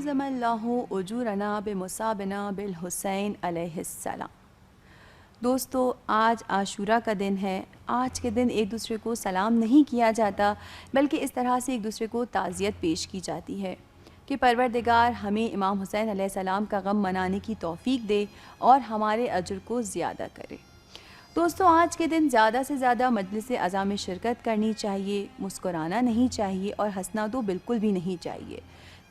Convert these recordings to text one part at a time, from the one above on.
اعظم اللہ اجورنا بمصابنا بالحسین علیہ السلام۔ دوستو، آج عاشورہ کا دن ہے۔ آج کے دن ایک دوسرے کو سلام نہیں کیا جاتا، بلکہ اس طرح سے ایک دوسرے کو تعزیت پیش کی جاتی ہے کہ پروردگار ہمیں امام حسین علیہ السلام کا غم منانے کی توفیق دے اور ہمارے اجر کو زیادہ کرے۔ دوستو، آج کے دن زیادہ سے زیادہ مجلس عزا میں شرکت کرنی چاہیے، مسکرانا نہیں چاہیے اور ہنسنا تو بالکل بھی نہیں چاہیے۔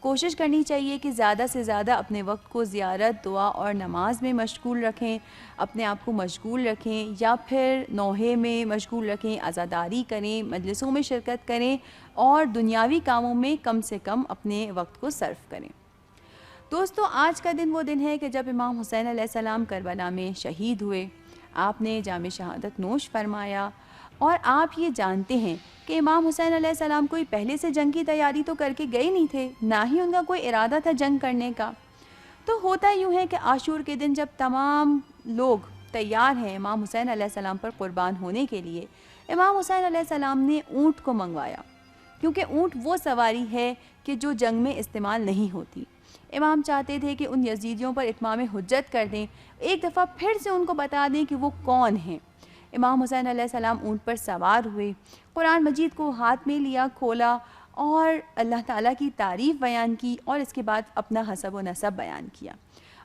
کوشش کرنی چاہیے کہ زیادہ سے زیادہ اپنے وقت کو زیارت، دعا اور نماز میں مشغول رکھیں، اپنے آپ کو مشغول رکھیں، یا پھر نوحے میں مشغول رکھیں، عزاداری کریں، مجلسوں میں شرکت کریں اور دنیاوی کاموں میں کم سے کم اپنے وقت کو صرف کریں۔ دوستو، آج کا دن وہ دن ہے کہ جب امام حسین علیہ السلام کربلا میں شہید ہوئے۔ آپ نے جام شہادت نوش فرمایا، اور آپ یہ جانتے ہیں کہ امام حسین علیہ السلام کوئی پہلے سے جنگ کی تیاری تو کر کے گئے نہیں تھے، نہ ہی ان کا کوئی ارادہ تھا جنگ کرنے کا۔ تو ہوتا یوں ہے کہ عاشور کے دن جب تمام لوگ تیار ہیں امام حسین علیہ السلام پر قربان ہونے کے لیے، امام حسین علیہ السلام نے اونٹ کو منگوایا، کیونکہ اونٹ وہ سواری ہے کہ جو جنگ میں استعمال نہیں ہوتی۔ امام چاہتے تھے کہ ان یزیدیوں پر اتمام حجت کر دیں، ایک دفعہ پھر سے ان کو بتا دیں کہ وہ کون ہیں۔ امام حسین علیہ السلام اونٹ پر سوار ہوئے، قرآن مجید کو ہاتھ میں لیا، کھولا اور اللہ تعالیٰ کی تعریف بیان کی، اور اس کے بعد اپنا حسب و نسب بیان کیا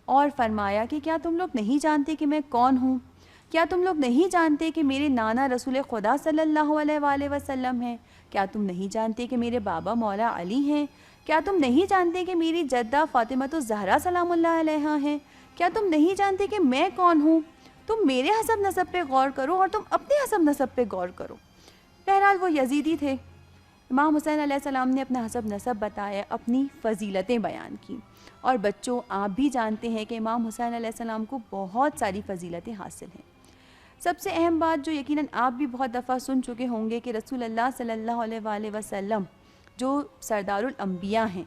اور فرمایا کہ کیا تم لوگ نہیں جانتے کہ میں کون ہوں؟ کیا تم لوگ نہیں جانتے کہ میرے نانا رسول خدا صلی اللہ علیہ وآلہ وسلم ہیں؟ کیا تم نہیں جانتے کہ میرے بابا مولا علی ہیں؟ کیا تم نہیں جانتے کہ میری جدہ فاطمہ الزہرا سلام اللہ علیہا ہیں؟ کیا تم نہیں جانتے کہ میں کون ہوں؟ تم میرے حسب نسب پہ غور کرو اور تم اپنے حسب نسب پہ غور کرو۔ بہرحال وہ یزیدی تھے۔ امام حسین علیہ السلام نے اپنا حسب نسب بتایا، اپنی فضیلتیں بیان کی، اور بچوں، آپ بھی جانتے ہیں کہ امام حسین علیہ السلام کو بہت ساری فضیلتیں حاصل ہیں۔ سب سے اہم بات جو یقیناً آپ بھی بہت دفعہ سن چکے ہوں گے کہ رسول اللہ صلی اللہ علیہ وآلہ وسلم جو سردار الانبیاء ہیں،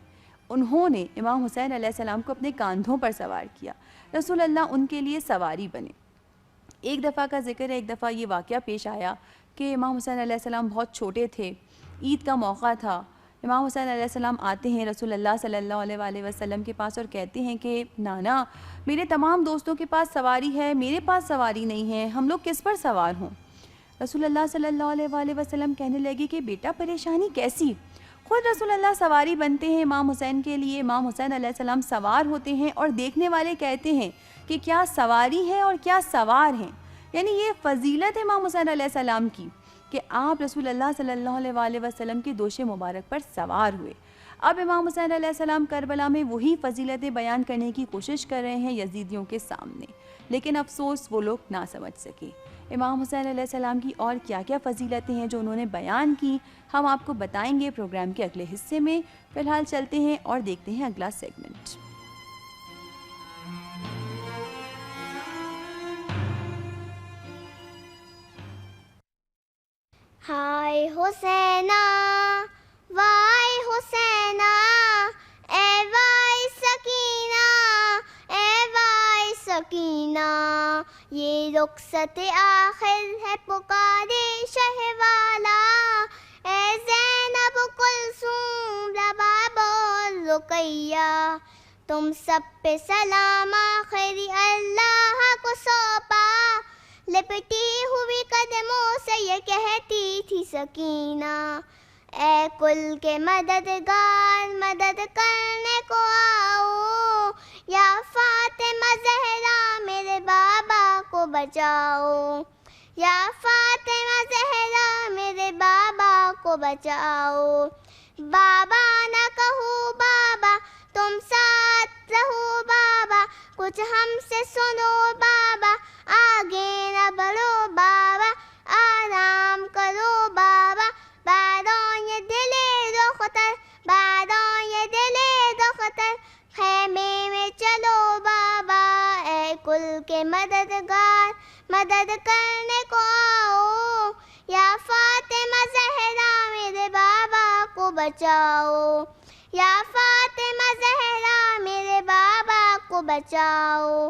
انہوں نے امام حسین علیہ السلام کو اپنے کاندھوں پر سوار کیا۔ رسول اللہ ان کے لیے سواری بنے۔ ایک دفعہ کا ذکر ہے، ایک دفعہ یہ واقعہ پیش آیا کہ امام حسین علیہ السلام بہت چھوٹے تھے، عید کا موقع تھا۔ امام حسین علیہ السلام آتے ہیں رسول اللہ صلی اللہ علیہ وآلہ وسلم کے پاس اور کہتے ہیں کہ نانا، میرے تمام دوستوں کے پاس سواری ہے، میرے پاس سواری نہیں ہے، ہم لوگ کس پر سوار ہوں؟ رسول اللہ صلی اللہ علیہ وآلہ وسلم کہنے لگے کہ بیٹا، پریشانی کیسی؟ خود رسول اللہ سواری بنتے ہیں امام حسین کے لیے، امام حسین علیہ السلام سوار ہوتے ہیں، اور دیکھنے والے کہتے ہیں کہ کیا سواری ہے اور کیا سوار ہیں۔ یعنی یہ فضیلت ہے امام حسین علیہ السلام کی کہ آپ رسول اللہ صلی اللہ علیہ وآلہ وسلم کے دوش مبارک پر سوار ہوئے۔ اب امام حسین علیہ السلام کربلا میں وہی فضیلتیں بیان کرنے کی کوشش کر رہے ہیں یزیدیوں کے سامنے، لیکن افسوس وہ لوگ نہ سمجھ سکے۔ امام حسین علیہ السلام کی اور کیا کیا فضیلتیں ہیں جو انہوں نے بیان کی، ہم آپ کو بتائیں گے پروگرام کے اگلے حصے میں۔ فی الحال چلتے ہیں اور دیکھتے ہیں اگلا سیگمنٹ۔ ہائے حسینہ وائے حسینہ، اے وائے سکینہ، اے وائے سکینہ، یہ رخصت آخر ہے پکارے شہ والا، اے زینب کلثوم رباب اور رقیہ، تم سب پہ سلام آخری اللہ کو سونپا، لپٹی ہوئی قدموں سے یہ کہتی تھی سکینہ، اے کل کے مددگار مدد کرنے کو آؤ، یا فاطمہ زہرا میرے بابا کو بچاؤ، یا فاطمہ زہرا میرے بابا کو بچاؤ، بابا نہ کہو بابا تم ساتھ رہو بابا، کچھ ہم سے سنو بابا، آگے نہ بڑھو بابا، آرام کرو بابا، باروں یہ دل دختر، باروں یہ دل دختر، خیمے میں چلو بابا، اے کل کے مددگار مدد کرنے کو آؤ، یا فاطمہ زہرا میرے بابا کو بچاؤ، یا فاطمہ زہرا میرے بابا کو بچاؤ،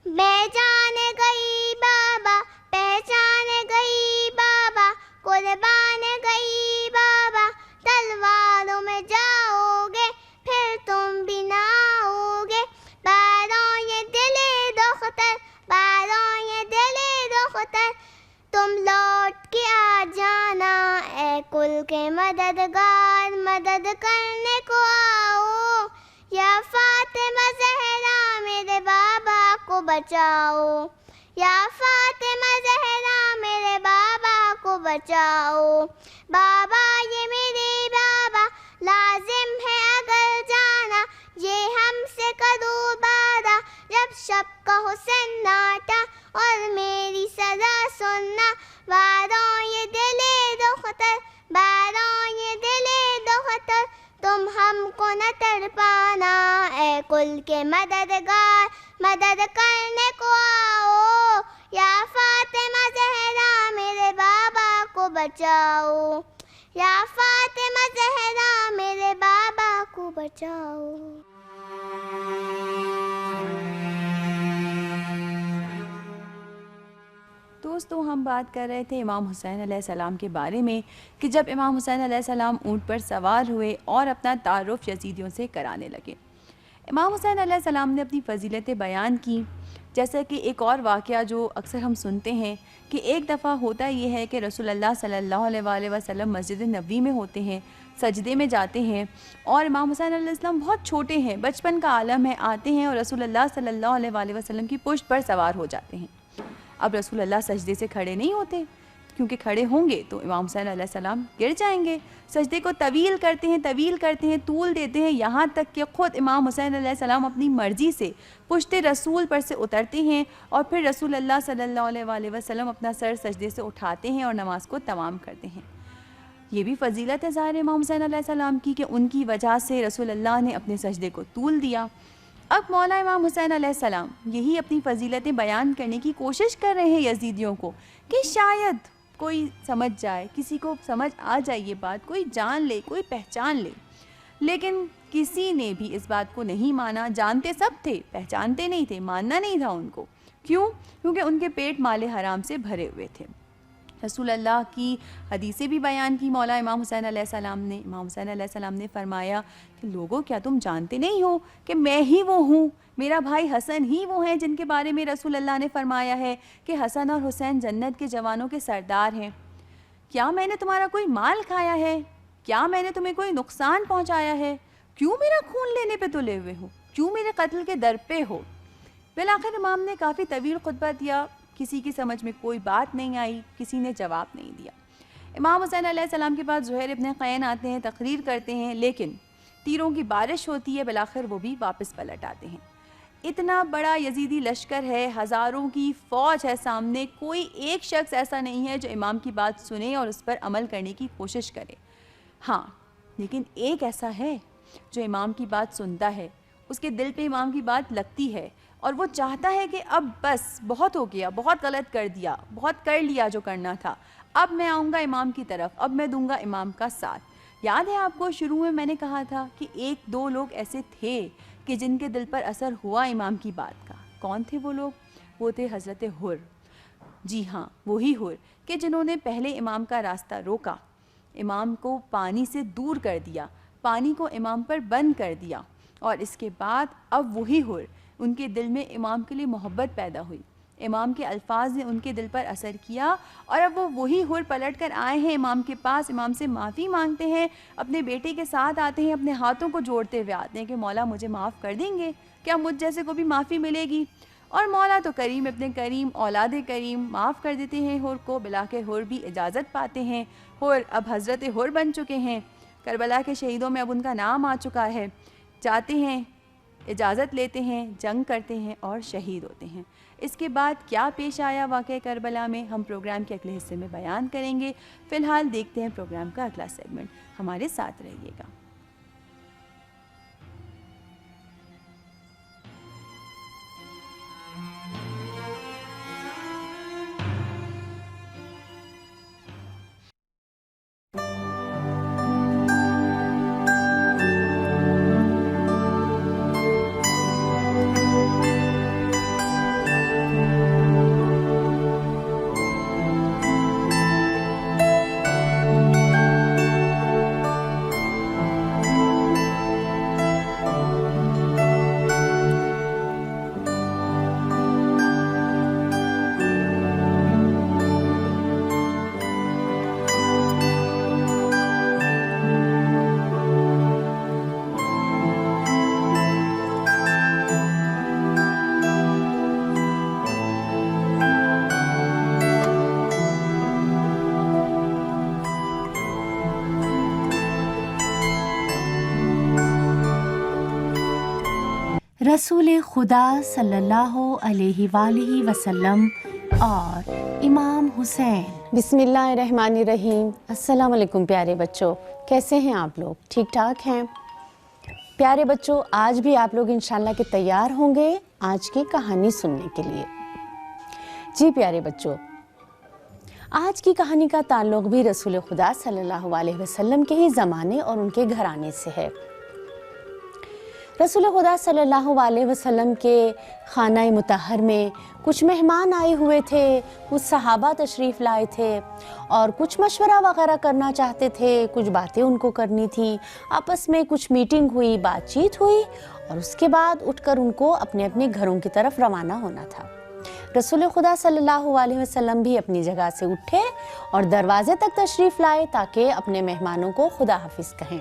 میں جان گئی بابا پہچان گئی بابا، قربان گئی بابا، تلواروں میں جاؤ گے پھر تم بھی نہ بچاؤ، یا فاطمہ زہرا میرے بابا کو بچاؤ، بابا یہ میرے بابا لازم ہے اگر جانا، یہ ہم سے کدو بادہ جب شب کا حسین ناٹا، اور میری صدا سننا باروں یہ دل دختر، باروں یہ دل دختر، تم ہم کو نہ تڑپانا، اے کل کے مددگار مدد کرنے کو آؤ، یا فاطمہ زہرا میرے بابا کو بچاؤ، یا فاطمہ زہرا میرے بابا کو بچاؤ۔ دوستو ہم بات کر رہے تھے امام حسین علیہ السلام کے بارے میں کہ جب امام حسین علیہ السلام اونٹ پر سوار ہوئے اور اپنا تعارف یزیدیوں سے کرانے لگے۔ امام حسین علیہ السلام نے اپنی فضیلتیں بیان کی، جیسا کہ ایک اور واقعہ جو اکثر ہم سنتے ہیں کہ ایک دفعہ ہوتا یہ ہے کہ رسول اللہ صلی اللہ علیہ وآلہ وسلم مسجد نبوی میں ہوتے ہیں، سجدے میں جاتے ہیں، اور امام حسین علیہ السلام بہت چھوٹے ہیں، بچپن کا عالم ہے، آتے ہیں اور رسول اللہ صلی اللہ علیہ وآلہ وسلم کی پشت پر سوار ہو جاتے ہیں۔ اب رسول اللہ سجدے سے کھڑے نہیں ہوتے، کیونکہ کھڑے ہوں گے تو امام حسین علیہ السلام گر جائیں گے، سجدے کو طویل کرتے ہیں، طول دیتے ہیں، یہاں تک کہ خود امام حسین علیہ السلام اپنی مرضی سے پشت رسول پر سے اترتے ہیں، اور پھر رسول اللہ صلی اللہ علیہ وآلہ وسلم اپنا سر سجدے سے اٹھاتے ہیں اور نماز کو تمام کرتے ہیں۔ یہ بھی فضیلت ہے ظاہر امام حسین علیہ السلام کی کہ ان کی وجہ سے رسول اللہ نے اپنے سجدے کو طول دیا۔ اب مولا امام حسین علیہ السلام یہی اپنی فضیلتیں بیان کرنے کی کوشش کر رہے ہیں یزیدیوں کو کہ شاید کوئی سمجھ جائے، کسی کو سمجھ آ جائے یہ بات، کوئی جان لے، کوئی پہچان لے، لیکن کسی نے بھی اس بات کو نہیں مانا۔ جانتے سب تھے، پہچانتے نہیں تھے، ماننا نہیں تھا ان کو۔ کیوں؟ کیونکہ ان کے پیٹ مال حرام سے بھرے ہوئے تھے۔ رسول اللہ کی حدیثیں بھی بیان کی مولا امام حسین علیہ السلام نے۔ امام حسین علیہ السلام نے فرمایا کہ لوگوں کیا تم جانتے نہیں ہو کہ میں ہی وہ ہوں، میرا بھائی حسن ہی وہ ہیں جن کے بارے میں رسول اللہ نے فرمایا ہے کہ حسن اور حسین جنت کے جوانوں کے سردار ہیں۔ کیا میں نے تمہارا کوئی مال کھایا ہے؟ کیا میں نے تمہیں کوئی نقصان پہنچایا ہے؟ کیوں میرا خون لینے پہ تلے ہوئے ہو؟ کیوں میرے قتل کے در پہ ہو؟ بالآخر امام نے کافی طویل خطبہ دیا، کسی کی سمجھ میں کوئی بات نہیں آئی، کسی نے جواب نہیں دیا۔ امام حسین علیہ السلام کے بعد زہیر ابن قین آتے ہیں، تقریر کرتے ہیں، لیکن تیروں کی بارش ہوتی ہے، بالآخر وہ بھی واپس پلٹ آتے ہیں۔ اتنا بڑا یزیدی لشکر ہے، ہزاروں کی فوج ہے سامنے، کوئی ایک شخص ایسا نہیں ہے جو امام کی بات سنے اور اس پر عمل کرنے کی کوشش کرے۔ ہاں، لیکن ایک ایسا ہے جو امام کی بات سنتا ہے، اس کے دل پہ امام کی بات لگتی ہے، اور وہ چاہتا ہے کہ اب بس بہت ہو گیا، بہت غلط کر دیا، بہت کر لیا جو کرنا تھا، اب میں آؤں گا امام کی طرف، اب میں دوں گا امام کا ساتھ۔ یاد ہے آپ کو شروع میں نے کہا تھا کہ ایک دو لوگ ایسے تھے کہ جن کے دل پر اثر ہوا امام کی بات کا۔ کون تھے وہ لوگ؟ وہ تھے حضرت حر، جی ہاں وہی حر کہ جنہوں نے پہلے امام کا راستہ روکا، امام کو پانی سے دور کر دیا، پانی کو امام پر بند کر دیا، اور اس کے بعد اب وہی حر، ان کے دل میں امام کے لیے محبت پیدا ہوئی، امام کے الفاظ نے ان کے دل پر اثر کیا، اور اب وہ وہی حر پلٹ کر آئے ہیں امام کے پاس، امام سے معافی مانگتے ہیں، اپنے بیٹے کے ساتھ آتے ہیں، اپنے ہاتھوں کو جوڑتے ہوئے آتے ہیں کہ مولا مجھے معاف کر دیں گے، کیا مجھ جیسے کو بھی معافی ملے گی؟ اور مولا تو کریم ابن کریم، اولاد کریم، معاف کر دیتے ہیں حر کو۔ بلاخر حر بھی اجازت پاتے ہیں، حر اب حضرت حر بن چکے ہیں، کربلا کے شہیدوں میں اب ان کا نام آ چکا ہے، جاتے ہیں، اجازت لیتے ہیں، جنگ کرتے ہیں اور شہید ہوتے ہیں۔ اس کے بعد کیا پیش آیا واقعہ کربلا میں، ہم پروگرام کے اگلے حصے میں بیان کریں گے۔ فی الحال دیکھتے ہیں پروگرام کا اگلا سیگمنٹ، ہمارے ساتھ رہیے گا۔ رسول خدا صلی اللہ علیہ وآلہ وسلم اور امام حسین۔ بسم اللہ الرحمن الرحیم۔ السلام علیکم پیارے بچوں، کیسے ہیں آپ لوگ؟ ٹھیک ٹھاک ہیں؟ پیارے بچوں، آج بھی آپ لوگ انشاءاللہ کہ تیار ہوں گے آج کی کہانی سننے کے لیے۔ جی پیارے بچوں، آج کی کہانی کا تعلق بھی رسول خدا صلی اللہ علیہ وسلم کے ہی زمانے اور ان کے گھرانے سے ہے۔ رسول خدا صلی اللہ علیہ وسلم کے خانہ مطہر میں کچھ مہمان آئے ہوئے تھے، کچھ صحابہ تشریف لائے تھے اور کچھ مشورہ وغیرہ کرنا چاہتے تھے، کچھ باتیں ان کو کرنی تھیں، آپس میں کچھ میٹنگ ہوئی، بات چیت ہوئی اور اس کے بعد اٹھ کر ان کو اپنے اپنے گھروں کی طرف روانہ ہونا تھا۔ رسول خدا صلی اللہ علیہ وسلم بھی اپنی جگہ سے اٹھے اور دروازے تک تشریف لائے تاکہ اپنے مہمانوں کو خدا حافظ کہیں۔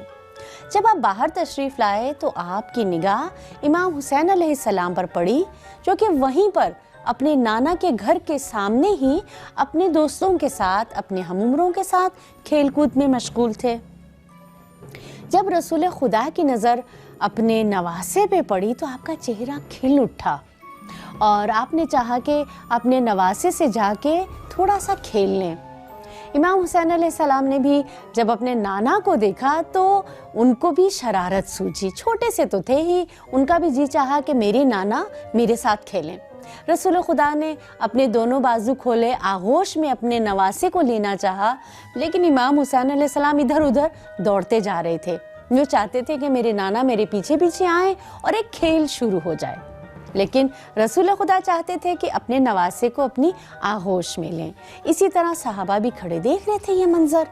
جب آپ باہر تشریف لائے تو آپ کی نگاہ امام حسین علیہ السلام پر پڑی، جو کہ وہیں پر اپنے نانا کے گھر کے سامنے ہی اپنے دوستوں کے ساتھ، اپنے ہم عمروں کے ساتھ کھیل کود میں مشغول تھے۔ جب رسول خدا کی نظر اپنے نواسے پہ پڑی تو آپ کا چہرہ کھل اٹھا اور آپ نے چاہا کہ اپنے نواسے سے جا کے تھوڑا سا کھیل لیں۔ امام حسین علیہ السلام نے بھی جب اپنے نانا کو دیکھا تو ان کو بھی شرارت سوجی، چھوٹے سے تو تھے ہی، ان کا بھی جی چاہا کہ میرے نانا میرے ساتھ کھیلیں۔ رسول خدا نے اپنے دونوں بازو کھولے، آغوش میں اپنے نواسے کو لینا چاہا، لیکن امام حسین علیہ السلام ادھر ادھر دوڑتے جا رہے تھے۔ وہ چاہتے تھے کہ میرے نانا میرے پیچھے پیچھے آئیں اور ایک کھیل شروع ہو جائے، لیکن رسول خدا چاہتے تھے کہ اپنے نواسے کو اپنی آغوش میں لیں۔ اسی طرح صحابہ بھی کھڑے دیکھ رہے تھے یہ منظر،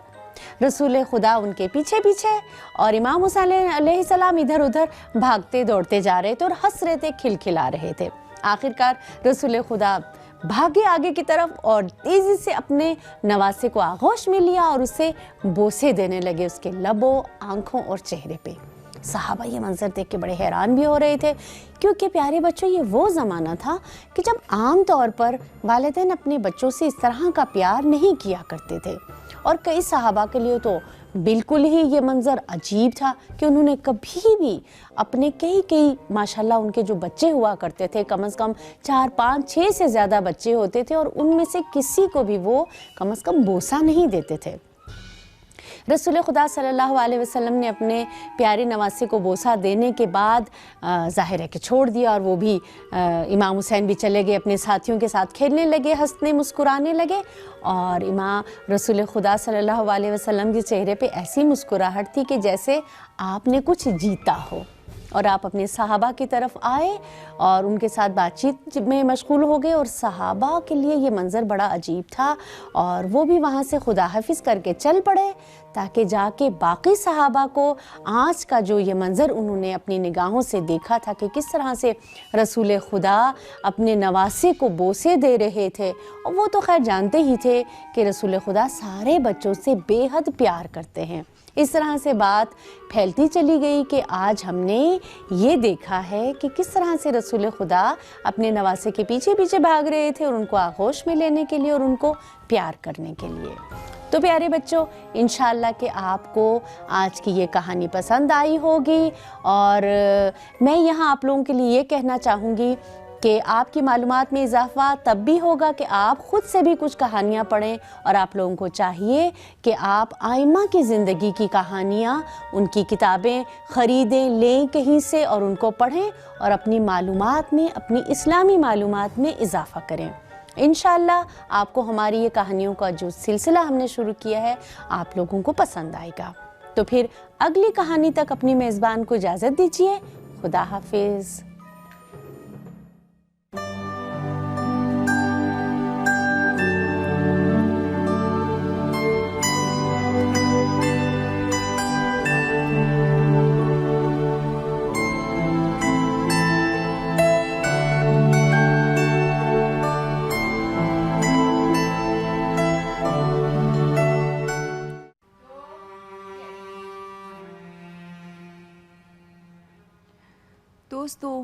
رسول خدا ان کے پیچھے پیچھے اور امام حسین علیہ السلام ادھر ادھر بھاگتے دوڑتے جا رہے تھے اور ہنس رہے تھے، کھلکھلا رہے تھے۔ آخرکار رسول خدا بھاگے آگے کی طرف اور تیزی سے اپنے نواسے کو آغوش میں لیا اور اسے بوسے دینے لگے اس کے لبوں، آنکھوں اور چہرے پہ۔ صحابہ یہ منظر دیکھ کے بڑے حیران بھی ہو رہے تھے، کیونکہ پیارے بچوں یہ وہ زمانہ تھا کہ جب عام طور پر والدین اپنے بچوں سے اس طرح کا پیار نہیں کیا کرتے تھے، اور کئی صحابہ کے لیے تو بالکل ہی یہ منظر عجیب تھا کہ انہوں نے کبھی بھی اپنے کئی ماشاءاللہ ان کے جو بچے ہوا کرتے تھے، کم از کم 4 5 6 سے زیادہ بچے ہوتے تھے، اور ان میں سے کسی کو بھی وہ کم از کم بوسہ نہیں دیتے تھے۔ رسول خدا صلی اللہ علیہ وسلم نے اپنے پیارے نواسے کو بوسہ دینے کے بعد ظاہر ہے کہ چھوڑ دیا، اور وہ بھی امام حسین بھی چلے گئے، اپنے ساتھیوں کے ساتھ کھیلنے لگے، ہنسنے مسکرانے لگے، اور امام رسول خدا صلی اللہ علیہ وسلم کے چہرے پہ ایسی مسکراہٹ تھی کہ جیسے آپ نے کچھ جیتا ہو، اور آپ اپنے صحابہ کی طرف آئے اور ان کے ساتھ بات چیت میں مشغول ہو گئے، اور صحابہ کے لیے یہ منظر بڑا عجیب تھا، اور وہ بھی وہاں سے خدا حافظ کر کے چل پڑے تاکہ جا کے باقی صحابہ کو آج کا جو یہ منظر انہوں نے اپنی نگاہوں سے دیکھا تھا کہ کس طرح سے رسول خدا اپنے نواسے کو بوسے دے رہے تھے، اور وہ تو خیر جانتے ہی تھے کہ رسول خدا سارے بچوں سے بے حد پیار کرتے ہیں۔ اس طرح سے بات پھیلتی چلی گئی کہ آج ہم نے یہ دیکھا ہے کہ کس طرح سے رسول خدا اپنے نواسے کے پیچھے پیچھے بھاگ رہے تھے، اور ان کو آغوش میں لینے کے لیے اور ان کو پیار کرنے کے لیے۔ تو پیارے بچوں، انشاءاللہ کہ آپ کو آج کی یہ کہانی پسند آئی ہوگی، اور میں یہاں آپ لوگوں کے لیے یہ کہنا چاہوں گی کہ آپ کی معلومات میں اضافہ تب بھی ہوگا کہ آپ خود سے بھی کچھ کہانیاں پڑھیں، اور آپ لوگوں کو چاہیے کہ آپ آئمہ کی زندگی کی کہانیاں، ان کی کتابیں خریدیں، لیں کہیں سے اور ان کو پڑھیں، اور اپنی معلومات میں، اپنی اسلامی معلومات میں اضافہ کریں۔ انشاءاللہ آپ کو ہماری یہ کہانیوں کا جو سلسلہ ہم نے شروع کیا ہے آپ لوگوں کو پسند آئے گا۔ تو پھر اگلی کہانی تک اپنی میزبان کو اجازت دیجیے۔ خدا حافظ۔ دوستو،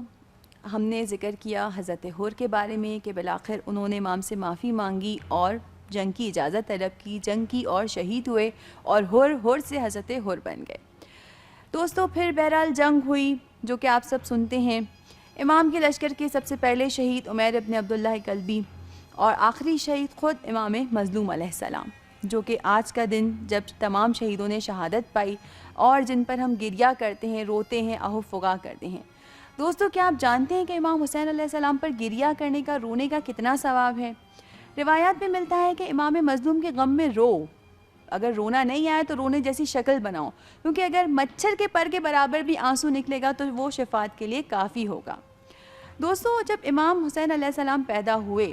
ہم نے ذکر کیا حضرت حر کے بارے میں کہ بالآخر انہوں نے امام سے معافی مانگی اور جنگ کی اجازت طلب کی، جنگ کی اور شہید ہوئے، اور حر سے حضرت حر بن گئے۔ دوستو پھر بہرحال جنگ ہوئی، جو کہ آپ سب سنتے ہیں، امام کے لشکر کے سب سے پہلے شہید عمیر ابن عبداللہ کلبی اور آخری شہید خود امام مظلوم علیہ السلام، جو کہ آج کا دن جب تمام شہیدوں نے شہادت پائی اور جن پر ہم گریہ کرتے ہیں، روتے ہیں، آہ و فغاں کرتے ہیں۔ دوستو، کیا آپ جانتے ہیں کہ امام حسین علیہ السلام پر گریہ کرنے کا، رونے کا کتنا ثواب ہے؟ روایات میں ملتا ہے کہ امام مظلوم کے غم میں رو، اگر رونا نہیں آئے تو رونے جیسی شکل بناؤ، کیونکہ اگر مچھر کے پر کے برابر بھی آنسو نکلے گا تو وہ شفاعت کے لیے کافی ہوگا۔ دوستو، جب امام حسین علیہ السلام پیدا ہوئے،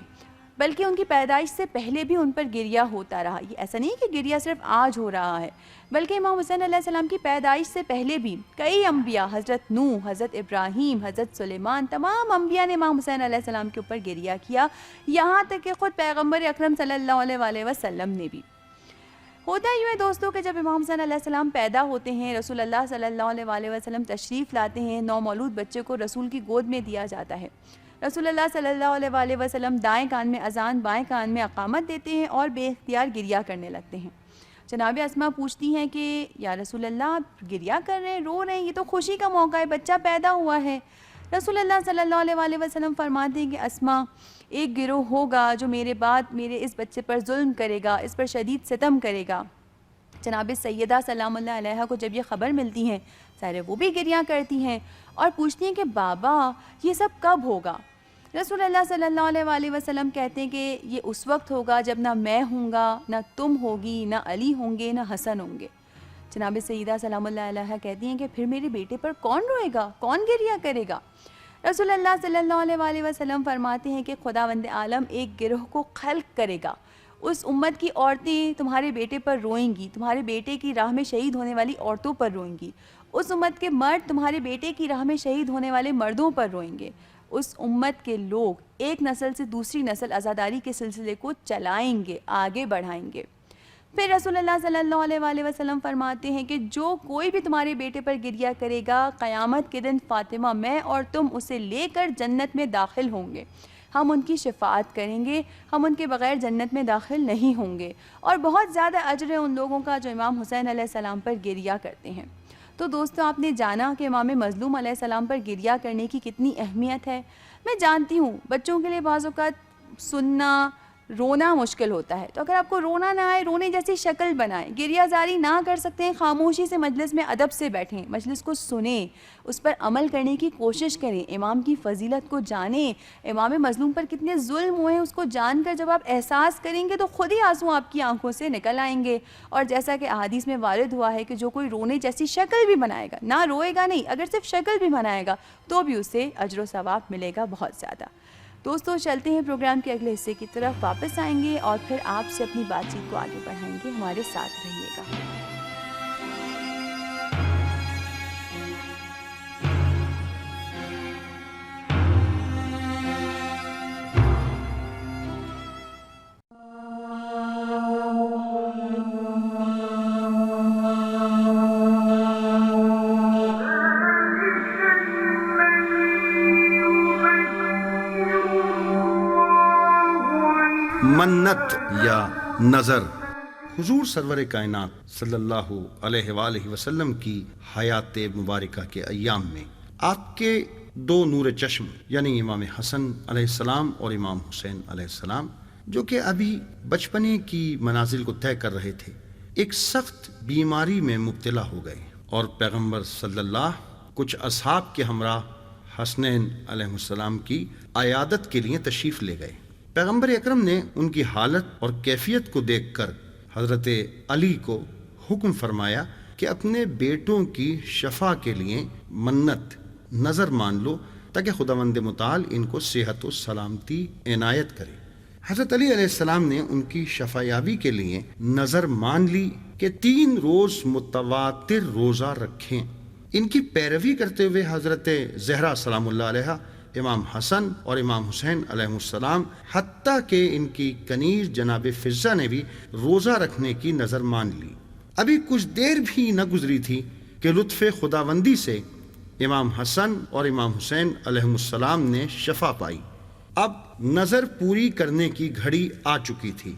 بلکہ ان کی پیدائش سے پہلے بھی ان پر گریہ ہوتا رہا۔ یہ ایسا نہیں کہ گریہ صرف آج ہو رہا ہے، بلکہ امام حسین علیہ السلام کی پیدائش سے پہلے بھی کئی انبیاء، حضرت نوح، حضرت ابراہیم، حضرت سلیمان، تمام انبیاء نے امام حسین علیہ السلام کے اوپر گریہ کیا، یہاں تک کہ خود پیغمبر اکرم صلی اللہ علیہ وسلم نے بھی۔ ہوتا یوں ہے دوستوں کہ جب امام حسین علیہ السلام پیدا ہوتے ہیں، رسول اللہ صلی اللہ علیہ وسلم تشریف لاتے ہیں، نومولود بچے کو رسول کی گود میں دیا جاتا ہے۔ رسول اللہ صلی اللہ علیہ وسلم دائیں کان میں اذان، بائیں کان میں اقامت دیتے ہیں اور بے اختیار گریہ کرنے لگتے ہیں۔ جناب اسماء پوچھتی ہیں کہ یا رسول اللہ، آپ گریہ کر رہے ہیں، رو رہے ہیں، یہ تو خوشی کا موقع ہے، بچہ پیدا ہوا ہے۔ رسول اللہ صلی اللہ علیہ وسلم فرماتے ہیں کہ اسماء، ایک گروہ ہوگا جو میرے بعد میرے اس بچے پر ظلم کرے گا، اس پر شدید ستم کرے گا۔ جناب سیدہ سلام اللہ علیہا کو جب یہ خبر ملتی ہے، ظاہر ہے وہ بھی گریہ کرتی ہیں اور پوچھتی ہیں کہ بابا یہ سب کب ہوگا؟ رسول اللہ صلی اللہ علیہ وسلم کہتے ہیں کہ یہ اس وقت ہوگا جب نہ میں ہوں گا، نہ تم ہوگی، نہ علی ہوں گے، نہ حسن ہوں گے۔ جناب سیدہ سلام اللہ علیہا کہتی ہیں کہ پھر میرے بیٹے پر کون روئے گا، کون گریہ کرے گا؟ رسول اللہ صلی اللہ علیہ وسلم فرماتے ہیں کہ خداوند عالم ایک گروہ کو خلق کرے گا، اس امت کی عورتیں تمہارے بیٹے پر روئیں گی، تمہارے بیٹے کی راہ میں شہید ہونے والی عورتوں پر روئیں گی، اس امت کے مرد تمہارے بیٹے کی راہ میں شہید ہونے والے مردوں پر روئیں گے، اس امت کے لوگ ایک نسل سے دوسری نسل عزاداری کے سلسلے کو چلائیں گے، آگے بڑھائیں گے۔ پھر رسول اللہ صلی اللہ علیہ وسلم فرماتے ہیں کہ جو کوئی بھی تمہارے بیٹے پر گریہ کرے گا، قیامت کے دن فاطمہ، میں اور تم اسے لے کر جنت میں داخل ہوں گے، ہم ان کی شفاعت کریں گے، ہم ان کے بغیر جنت میں داخل نہیں ہوں گے، اور بہت زیادہ اجر ہے ان لوگوں کا جو امام حسین علیہ السلام پر گریہ کرتے ہیں۔ تو دوستو، آپ نے جانا کہ امام مظلوم علیہ السلام پر گریہ کرنے کی کتنی اہمیت ہے۔ میں جانتی ہوں بچوں کے لیے بعض اوقات سننا، رونا مشکل ہوتا ہے، تو اگر آپ کو رونا نہ آئے، رونے جیسی شکل بنائیں، گریہ زاری نہ کر سکتے ہیں، خاموشی سے مجلس میں ادب سے بیٹھیں، مجلس کو سنیں، اس پر عمل کرنے کی کوشش کریں، امام کی فضیلت کو جانیں، امام مظلوم پر کتنے ظلم ہوئے ہیں اس کو جان کر جب آپ احساس کریں گے تو خود ہی آنسو آپ کی آنکھوں سے نکل آئیں گے۔ اور جیسا کہ احادیث میں وارد ہوا ہے کہ جو کوئی رونے جیسی شکل بھی بنائے گا، نہ روئے گا نہیں، اگر صرف شکل بھی بنائے گا تو بھی اسے اجر و ثواب ملے گا بہت زیادہ۔ دوستو، چلتے ہیں پروگرام کے اگلے حصے کی طرف، واپس آئیں گے اور پھر آپ سے اپنی بات چیت کو آگے بڑھائیں گے، ہمارے ساتھ رہیے گا۔ منت یا نظر حضور سرور کائنات صلی اللہ علیہ وآلہ وسلم کی حیات مبارکہ کے ایام میں آپ کے دو نور چشم یعنی امام حسن علیہ السلام اور امام حسین علیہ السلام، جو کہ ابھی بچپنے کی منازل کو طے کر رہے تھے، ایک سخت بیماری میں مبتلا ہو گئے، اور پیغمبر صلی اللہ کچھ اصحاب کے ہمراہ حسنین علیہ السلام کی عیادت کے لیے تشریف لے گئے۔ پیغمبر اکرم نے ان کی حالت اور کیفیت کو دیکھ کر حضرت علی کو حکم فرمایا کہ اپنے بیٹوں کی شفا کے لیے منت نظر مان لو تاکہ خداوند متعال ان کو صحت و سلامتی عنایت کرے۔ حضرت علی علیہ السلام نے ان کی شفا یابی کے لیے نظر مان لی کہ 3 روز متواتر روزہ رکھیں۔ ان کی پیروی کرتے ہوئے حضرت زہرا سلام اللہ علیہ، امام حسن اور امام حسین علیہ السلام، حتیٰ کہ ان کی کنیز جناب فضہ نے بھی روزہ رکھنے کی نظر مان لی۔ ابھی کچھ دیر بھی نہ گزری تھی کہ لطف خداوندی سے امام حسن اور امام حسین علیہ السلام نے شفا پائی۔ اب نظر پوری کرنے کی گھڑی آ چکی تھی،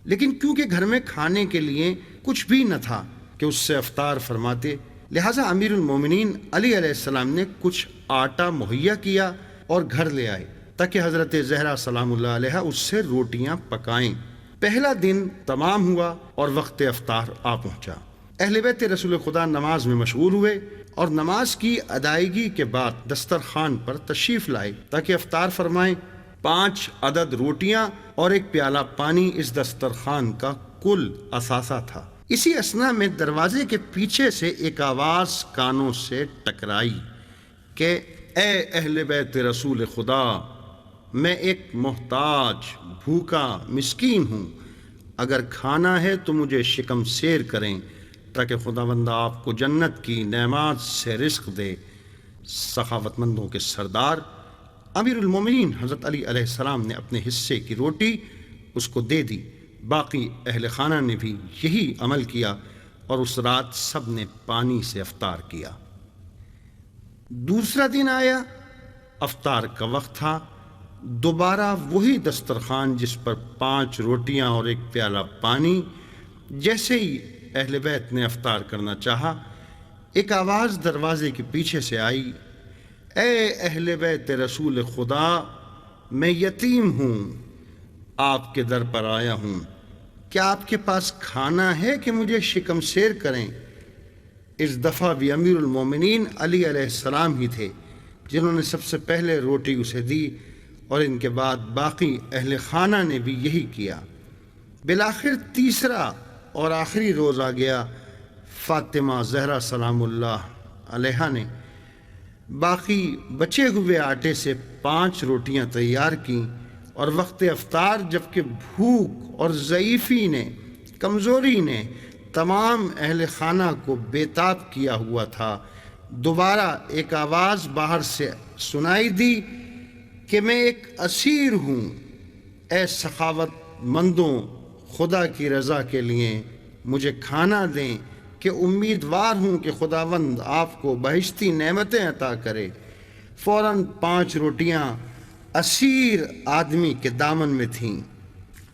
لیکن کیونکہ گھر میں کھانے کے لیے کچھ بھی نہ تھا کہ اس سے افطار فرماتے، لہٰذا امیر المومنین علی علیہ السلام نے کچھ آٹا مہیا کیا اور گھر لے آئے تاکہ حضرت زہرا سلام اللہ علیہ اس سے روٹیاں پکائیں۔ پہلا دن تمام ہوا اور وقت افطار آ پہنچا۔ اہل بیت رسول خدا نماز میں مشغول ہوئے اور نماز کی ادائیگی کے بعد دسترخوان پر تشریف لائے تاکہ افطار فرمائیں۔ 5 عدد روٹیاں اور 1 پیالہ پانی اس دسترخوان کا کل اثاثہ تھا۔ اسی اثنا میں دروازے کے پیچھے سے ایک آواز کانوں سے ٹکرائی کہ اے اہل بیت رسول خدا، میں ایک محتاج، بھوکا مسکین ہوں، اگر کھانا ہے تو مجھے شکم سیر کریں تاکہ خداوند آپ کو جنت کی نعمات سے رزق دے۔ سخاوت مندوں کے سردار امیر المومنین حضرت علی علیہ السلام نے اپنے حصے کی روٹی اس کو دے دی۔ باقی اہل خانہ نے بھی یہی عمل کیا اور اس رات سب نے پانی سے افطار کیا۔ دوسرا دن آیا، افطار کا وقت تھا۔ دوبارہ وہی دسترخوان جس پر 5 روٹیاں اور 1 پیالہ پانی۔ جیسے ہی اہل بیت نے افطار کرنا چاہا، ایک آواز دروازے کے پیچھے سے آئی، اے اہل بیت رسول خدا، میں یتیم ہوں، آپ کے در پر آیا ہوں، کیا آپ کے پاس کھانا ہے کہ مجھے شکم سیر کریں؟ اس دفعہ بھی امیر المومنین علی علیہ السلام ہی تھے جنہوں نے سب سے پہلے روٹی اسے دی اور ان کے بعد باقی اہل خانہ نے بھی یہی کیا۔ بالآخر تیسرا اور آخری روز آ گیا۔ فاطمہ زہرا سلام اللہ علیہا نے باقی بچے ہوئے آٹے سے 5 روٹیاں تیار کیں اور وقت افطار جبکہ بھوک اور ضعیفی نے، کمزوری نے تمام اہل خانہ کو بے تاب کیا ہوا تھا، دوبارہ ایک آواز باہر سے سنائی دی کہ میں ایک اسیر ہوں، اے سخاوت مندوں، خدا کی رضا کے لیے مجھے کھانا دیں کہ امیدوار ہوں کہ خداوند آپ کو بہشتی نعمتیں عطا کرے۔ فوراً 5 روٹیاں اسیر آدمی کے دامن میں تھیں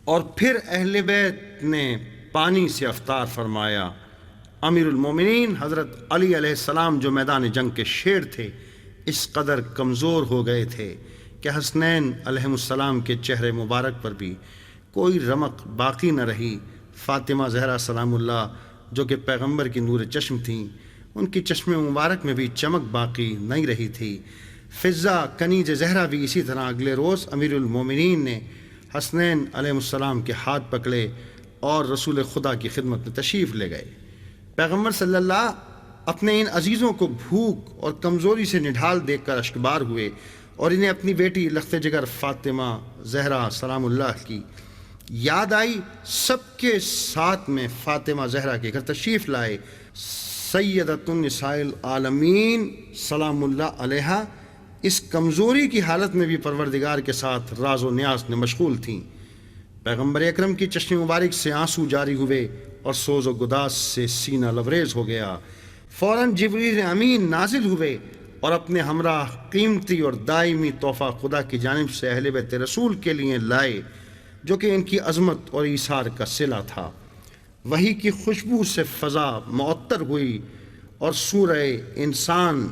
اور پھر اہل بیت نے پانی سے افطار فرمایا۔ امیر المومنین حضرت علی علیہ السلام جو میدان جنگ کے شیر تھے، اس قدر کمزور ہو گئے تھے کہ حسنین علیہ السلام کے چہرے مبارک پر بھی کوئی رمق باقی نہ رہی۔ فاطمہ زہرا سلام اللہ جو کہ پیغمبر کی نور چشم تھیں، ان کی چشم مبارک میں بھی چمک باقی نہیں رہی تھی۔ فضہ کنیز زہرا بھی اسی طرح اگلے روز امیر المومنین نے حسنین علیہ السلام کے ہاتھ پکڑے اور رسول خدا کی خدمت میں تشریف لے گئے۔ پیغمبر صلی اللہ اپنے ان عزیزوں کو بھوک اور کمزوری سے نڈھال دیکھ کر اشکبار ہوئے اور انہیں اپنی بیٹی لخت جگر فاطمہ زہرا سلام اللہ کی یاد آئی۔ سب کے ساتھ میں فاطمہ زہرا کے گھر تشریف لائے۔ سیدۃ النساء العالمین سلام اللہ علیہا اس کمزوری کی حالت میں بھی پروردگار کے ساتھ راز و نیاز میں مشغول تھیں۔ پیغمبر اکرم کی چشم مبارک سے آنسو جاری ہوئے اور سوز و گداز سے سینہ لبریز ہو گیا۔ فوراً جبریل امین نازل ہوئے اور اپنے ہمراہ قیمتی اور دائمی تحفہ خدا کی جانب سے اہل بیت رسول کے لیے لائے، جو کہ ان کی عظمت اور ایثار کا صلہ تھا۔ وحی کی خوشبو سے فضا معطر ہوئی اور سورہ انسان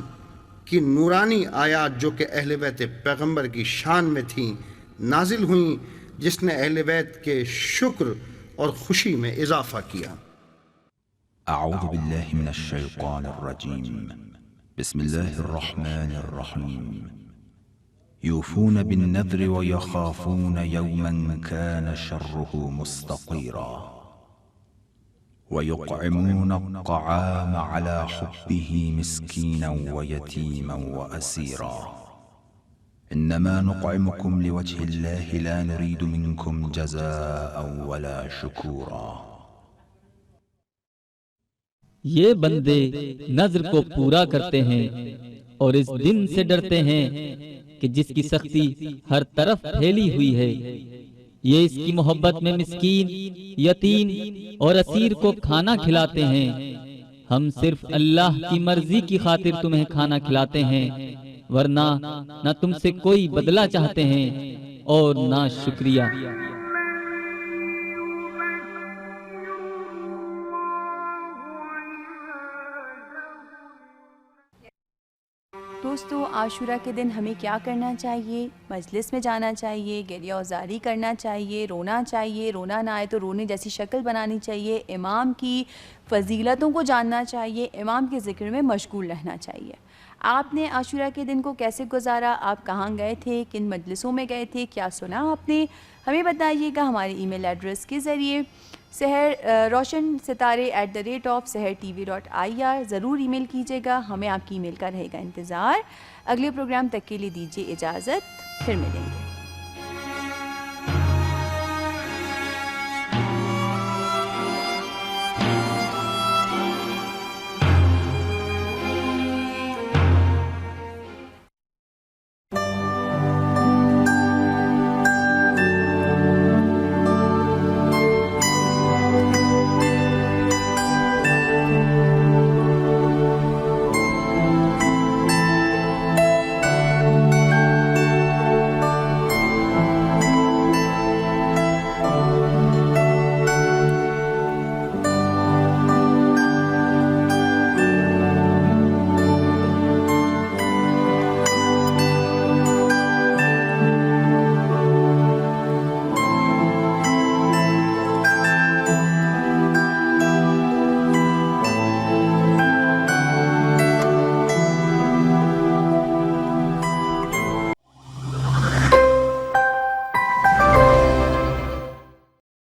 کی نورانی آیات جو کہ اہل بیت پیغمبر کی شان میں تھیں نازل ہوئیں، جس نے اہل بیت کے شکر اور خوشی میں اضافہ کیا۔ اعوذ باللہ من الشیطان الرجیم، بسم اللہ الرحمن الرحیم۔ یوفون بالنذر ویخافون یوما کان شرہ مستطیرا ويطعمون الطعام على حبه مسكينا ويتيما وأسيرا إنما نطعمكم لوجه الله لا نريد منكم جزاء ولا شكورا۔ یہ بندے نذر کو پورا کرتے ہیں اور اس دن سے ڈرتے ہیں کہ جس کی سختی ہر طرف پھیلی ہوئی ہے۔ یہ اس کی محبت میں مسکین، یتیم اور اسیر کو کھانا کھلاتے ہیں۔ ہم صرف اللہ کی مرضی کی خاطر تمہیں کھانا کھلاتے ہیں، ورنہ نہ تم سے کوئی بدلہ چاہتے ہیں اور نہ شکریہ۔ دوستو عاشورہ کے دن ہمیں کیا کرنا چاہیے؟ مجلس میں جانا چاہیے، گریہ وزاری کرنا چاہیے، رونا چاہیے، رونا نہ آئے تو رونے جیسی شکل بنانی چاہیے، امام کی فضیلتوں کو جاننا چاہیے، امام کے ذکر میں مشغول رہنا چاہیے۔ آپ نے عاشورہ کے دن کو کیسے گزارا؟ آپ کہاں گئے تھے؟ کن مجلسوں میں گئے تھے؟ کیا سنا آپ نے؟ ہمیں بتائیے گا ہمارے ای میل ایڈریس کے ذریعے roshn@sehertv.ir ضرور ای میل کیجیے گا، ہمیں آپ کی ای میل کا رہے گا انتظار۔ اگلے پروگرام تک کے لیے دیجیے اجازت، پھر ملیں گے۔